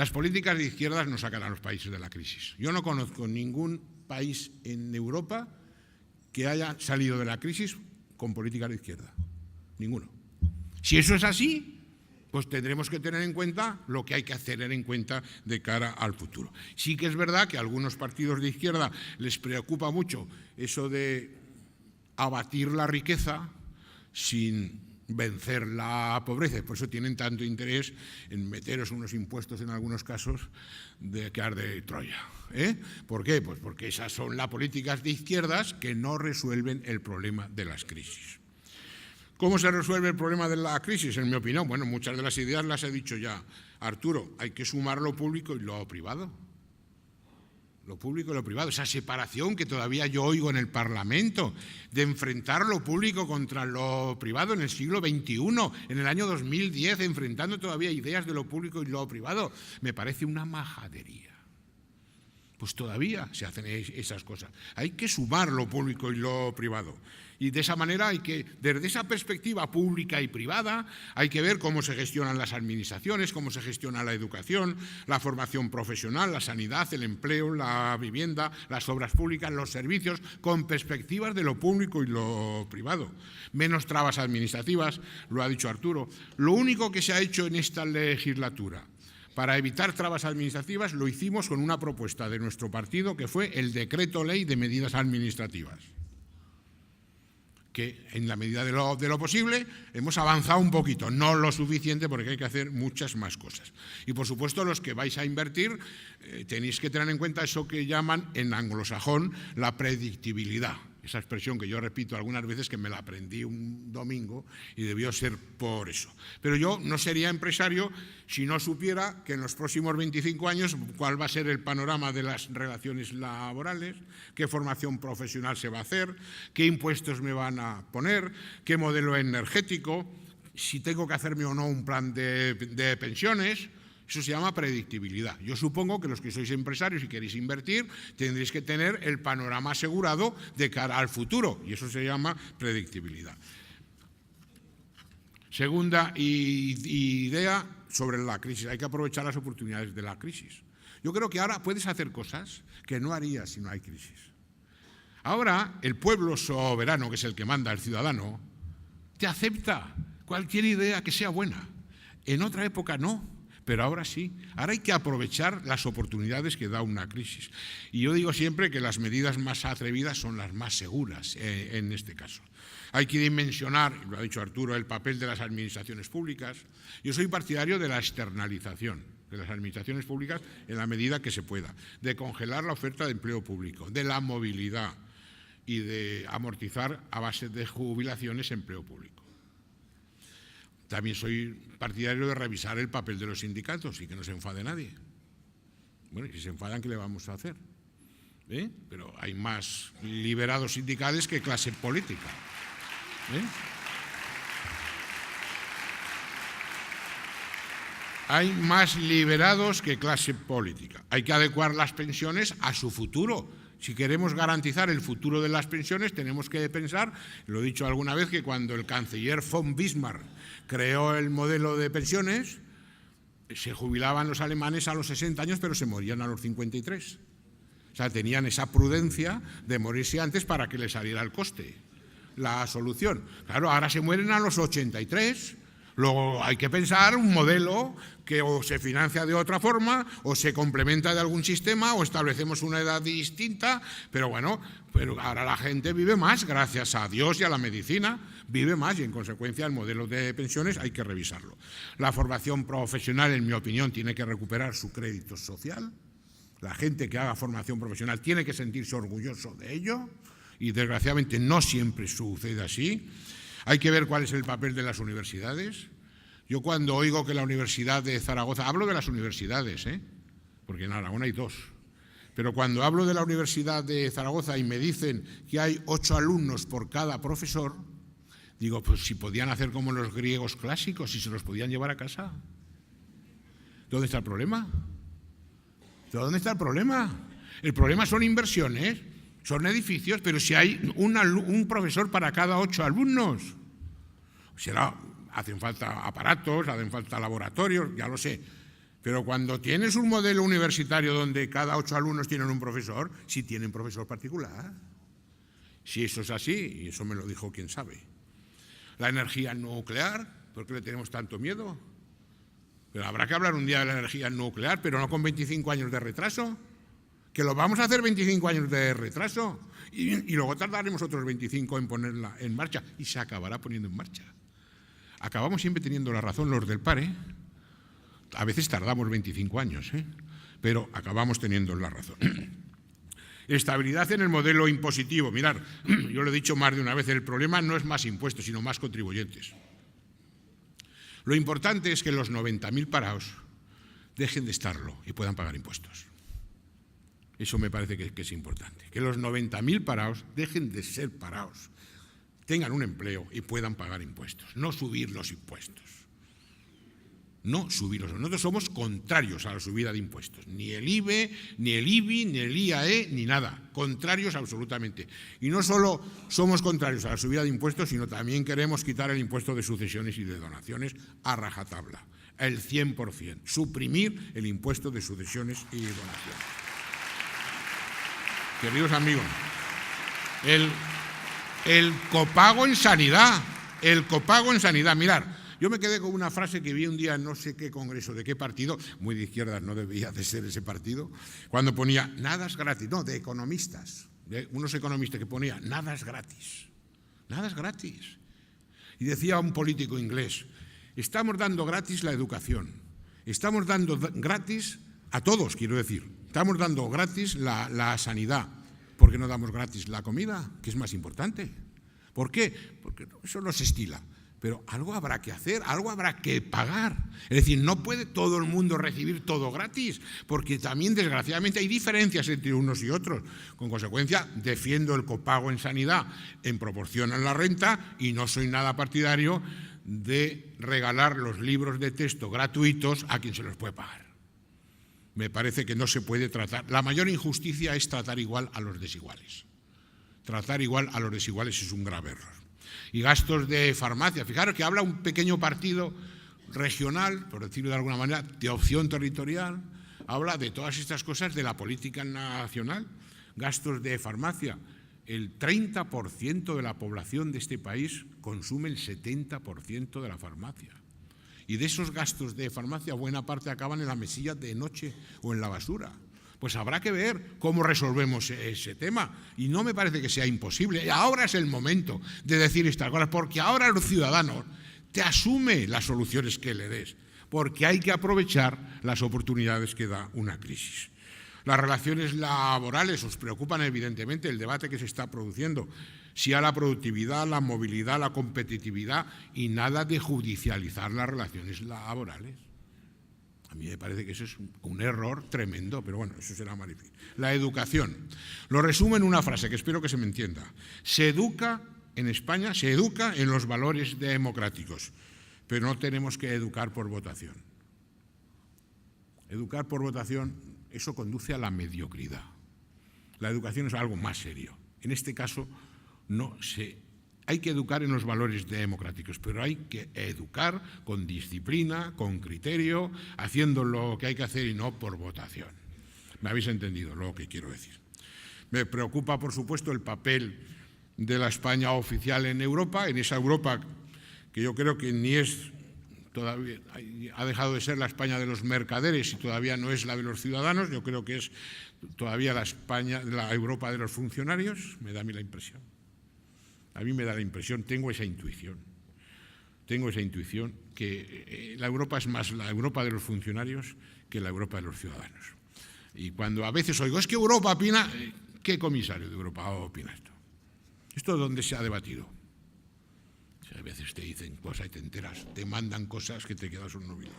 Las políticas de izquierdas no sacan a los países de la crisis. Yo no conozco ningún país en Europa que haya salido de la crisis con políticas de izquierda. Ninguno. Si eso es así, pues tendremos que tener en cuenta lo que hay que tener en cuenta de cara al futuro. Sí que es verdad que a algunos partidos de izquierda les preocupa mucho eso de abatir la riqueza sin vencer la pobreza, y por eso tienen tanto interés en meteros unos impuestos en algunos casos de que arde Troya. ¿Por qué? Pues porque esas son las políticas de izquierdas que no resuelven el problema de las crisis. ¿Cómo se resuelve el problema de la crisis? En mi opinión, bueno, muchas de las ideas las he dicho ya. Arturo, hay que sumar lo público y lo privado. Lo público y lo privado, esa separación que todavía yo oigo en el Parlamento, de enfrentar lo público contra lo privado en el siglo XXI, en el año 2010, enfrentando todavía ideas de lo público y lo privado, me parece una majadería. Pues todavía se hacen esas cosas. Hay que sumar lo público y lo privado. Y de esa manera hay que, desde esa perspectiva pública y privada, hay que ver cómo se gestionan las administraciones, cómo se gestiona la educación, la formación profesional, la sanidad, el empleo, la vivienda, las obras públicas, los servicios, con perspectivas de lo público y lo privado. Menos trabas administrativas, lo ha dicho Arturo. Lo único que se ha hecho en esta legislatura para evitar trabas administrativas lo hicimos con una propuesta de nuestro partido que fue el decreto ley de medidas administrativas, que en la medida de lo posible hemos avanzado un poquito, no lo suficiente porque hay que hacer muchas más cosas. Y por supuesto los que vais a invertir tenéis que tener en cuenta eso que llaman en anglosajón la predictibilidad. Esa expresión que yo repito algunas veces, que me la aprendí un domingo y debió ser por eso. Pero yo no sería empresario si no supiera que en los próximos 25 años cuál va a ser el panorama de las relaciones laborales, qué formación profesional se va a hacer, qué impuestos me van a poner, qué modelo energético, si tengo que hacerme o no un plan de pensiones. Eso se llama predictibilidad. Yo supongo que los que sois empresarios y queréis invertir tendréis que tener el panorama asegurado de cara al futuro, y eso se llama predictibilidad. Segunda idea sobre la crisis. Hay que aprovechar las oportunidades de la crisis. Yo creo que ahora puedes hacer cosas que no harías si no hay crisis. Ahora el pueblo soberano, que es el que manda, el ciudadano, te acepta cualquier idea que sea buena. En otra época no. Pero ahora sí, ahora hay que aprovechar las oportunidades que da una crisis. Y yo digo siempre que las medidas más atrevidas son las más seguras en este caso. Hay que dimensionar, lo ha dicho Arturo, el papel de las administraciones públicas. Yo soy partidario de la externalización de las administraciones públicas en la medida que se pueda, de congelar la oferta de empleo público, de la movilidad y de amortizar a base de jubilaciones empleo público. También soy partidario de revisar el papel de los sindicatos y que no se enfade nadie. Bueno, y si se enfadan, ¿qué le vamos a hacer? Pero hay más liberados sindicales que clase política. Hay más liberados que clase política. Hay que adecuar las pensiones a su futuro. Si queremos garantizar el futuro de las pensiones, tenemos que pensar, lo he dicho alguna vez, que cuando el canciller von Bismarck creó el modelo de pensiones, se jubilaban los alemanes a los 60 años, pero se morían a los 53. O sea, tenían esa prudencia de morirse antes para que les saliera el coste, la solución. Claro, ahora se mueren a los 83. Luego hay que pensar un modelo que o se financia de otra forma o se complementa de algún sistema o establecemos una edad distinta, pero bueno, pero ahora la gente vive más, gracias a Dios y a la medicina, vive más y en consecuencia el modelo de pensiones hay que revisarlo. La formación profesional, en mi opinión, tiene que recuperar su crédito social. La gente que haga formación profesional tiene que sentirse orgulloso de ello y desgraciadamente no siempre sucede así. Hay que ver cuál es el papel de las universidades. Yo cuando oigo que la Universidad de Zaragoza, hablo de las universidades, porque en Aragón hay 2, pero cuando hablo de la Universidad de Zaragoza y me dicen que hay 8 alumnos por cada profesor, digo, pues si podían hacer como los griegos clásicos, si se los podían llevar a casa. ¿Dónde está el problema? ¿Dónde está el problema? El problema son inversiones. Son edificios, pero si hay un profesor para cada 8 alumnos, hacen falta aparatos, hacen falta laboratorios, ya lo sé, Pero cuando tienes un modelo universitario donde cada 8 alumnos tienen un profesor, sí tienen profesor particular. Si eso es así, y eso me lo dijo quien sabe. La energía nuclear, ¿por qué le tenemos tanto miedo? Pero habrá que hablar un día de la energía nuclear, pero no con 25 años de retraso. Que lo vamos a hacer 25 años de retraso y luego tardaremos otros 25 en ponerla en marcha y se acabará poniendo en marcha. Acabamos siempre teniendo la razón los del PARE. A veces tardamos 25 años, pero acabamos teniendo la razón. Estabilidad en el modelo impositivo. Mirad, yo lo he dicho más de una vez, el problema no es más impuestos, sino más contribuyentes. Lo importante es que los 90.000 parados dejen de estarlo y puedan pagar impuestos. Eso me parece que es importante. Que los 90.000 parados dejen de ser parados, tengan un empleo y puedan pagar impuestos. No subir los impuestos. No subirlos. Nosotros somos contrarios a la subida de impuestos. Ni el IBE, ni el IBI, ni el IAE, ni nada. Contrarios absolutamente. Y no solo somos contrarios a la subida de impuestos, sino también queremos quitar el impuesto de sucesiones y de donaciones a rajatabla. El 100%. Suprimir el impuesto de sucesiones y donaciones. Queridos amigos, el copago en sanidad, mirad, yo me quedé con una frase que vi un día en no sé qué congreso, de qué partido, muy de izquierdas no debía de ser ese partido, cuando ponía nada es gratis, no, de economistas, de unos economistas que ponía nada es gratis. Y decía un político inglés, estamos dando gratis la educación, estamos dando gratis a todos, quiero decir, estamos dando gratis la sanidad. ¿Por qué no damos gratis la comida? Que es más importante. ¿Por qué? Porque eso no se estila. Pero algo habrá que hacer, algo habrá que pagar. Es decir, no puede todo el mundo recibir todo gratis, porque también, desgraciadamente, hay diferencias entre unos y otros. Con consecuencia, defiendo el copago en sanidad en proporción a la renta y no soy nada partidario de regalar los libros de texto gratuitos a quien se los puede pagar. Me parece que no se puede tratar. La mayor injusticia es tratar igual a los desiguales. Tratar igual a los desiguales es un grave error. Y gastos de farmacia. Fijaros que habla un pequeño partido regional, por decirlo de alguna manera, de opción territorial. Habla de todas estas cosas de la política nacional. Gastos de farmacia. El 30% de la población de este país consume el 70% de la farmacia. Y de esos gastos de farmacia, buena parte acaban en la mesilla de noche o en la basura. Pues habrá que ver cómo resolvemos ese tema. Y no me parece que sea imposible. Ahora es el momento de decir estas cosas, porque ahora el ciudadano te asume las soluciones que le des, porque hay que aprovechar las oportunidades que da una crisis. Las relaciones laborales os preocupan evidentemente, el debate que se está produciendo. Sí a la productividad, la movilidad, la competitividad y nada de judicializar las relaciones laborales. A mí me parece que eso es un error tremendo, pero bueno, eso será más difícil. La educación. Lo resumo en una frase que espero que se me entienda. Se educa en España, se educa en los valores democráticos, pero no tenemos que educar por votación. Educar por votación, eso conduce a la mediocridad. La educación es algo más serio. En este caso, hay que educar en los valores democráticos, pero hay que educar con disciplina, con criterio, haciendo lo que hay que hacer y no por votación. ¿Me habéis entendido lo que quiero decir? Me preocupa, por supuesto, el papel de la España oficial en Europa, en esa Europa que yo creo que ni es todavía, ha dejado de ser la España de los mercaderes y todavía no es la de los ciudadanos. Yo creo que es todavía la Europa de los funcionarios, me da a mí la impresión. A mí me da la impresión, tengo esa intuición que la Europa es más la Europa de los funcionarios que la Europa de los ciudadanos. Y cuando a veces oigo, es que Europa opina, ¿qué comisario de Europa opina esto? ¿Esto dónde se ha debatido? A veces te dicen cosas y te enteras, te mandan cosas que te quedas un novio.